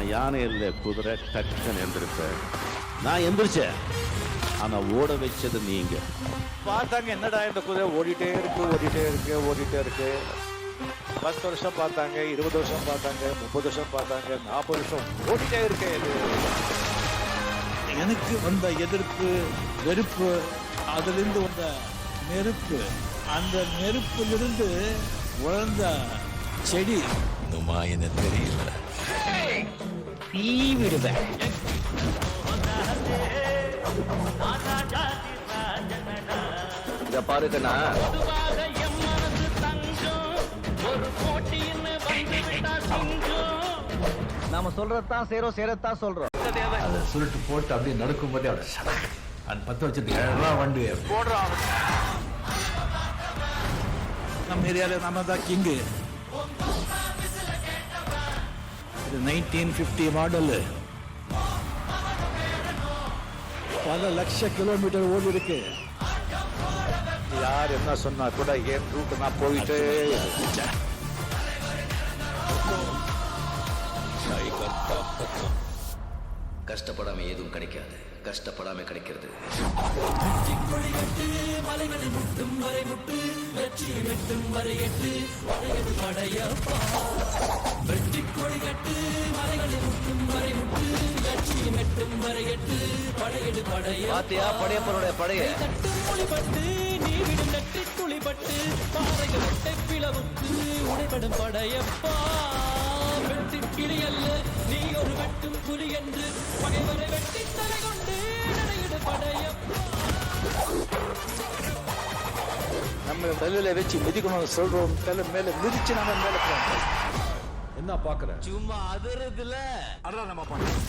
நான் யானை இல்லை குதிரை டக்குன்னு எந்திருப்பேன். நான் எந்திரிச்சேன், ஆனா ஓட வச்சது நீங்க. பார்த்தாங்க என்னடா இந்த குதிரை ஓடிட்டே இருக்கு. 10 வருஷம் பார்த்தாங்க, 20 வருஷம் பார்த்தாங்க, 30 வருஷம் பார்த்தாங்க, 40 வருஷம் ஓடிட்டே இருக்கு. எனக்கு வந்த எதிர்ப்பு, வெறுப்பு, அதிலிருந்து வந்த நெருப்பு, அந்த நெருப்பிலிருந்து வளர்ந்த செடி இன்னுமா என்ன தெரியல. தீ விடுவேன். இத பாருங்கண்ணா, நாம சொல்றதான் செய்யறோம், செய்யறதான் சொல்றோம். அதை சுருட்டு போட்டு அப்படியே நடக்கும் போதே அவட அது 10 வருஷத்துக்கு 7 வண்டி போடுறான். நம்ம ஏரியாவில் நம்ம தான் கிங்கு. இது 1950 மாடல். பல லட்ச கிலோமீட்டர் ஓடி இருக்கு. யார் என்ன சொன்னா கூட என் ரூட் நான் போயிட்டு கஷ்டப்படாம எதுவும் கிடைக்காது, கஷ்டப்படாம கிடைக்கிறது. பாத்தியா படையப்பனுடைய படைய உடைபடும் படையப்பா, வெட்டி கிளி அல்ல நீ ஒரு வெட்டும் புலி என்று பகைவரை வெட்டி தலை கொண்டு நடையிடு படையப்பா. நம்ம தலையில வச்சு மிதிக்கணும் சொல்றோம். தலை மேல மிதிச்சு நம்ம மேல போறோம். என்ன பாக்குற? சும்மா அதிரதுல அதான் நம்ம பண்ணோம்.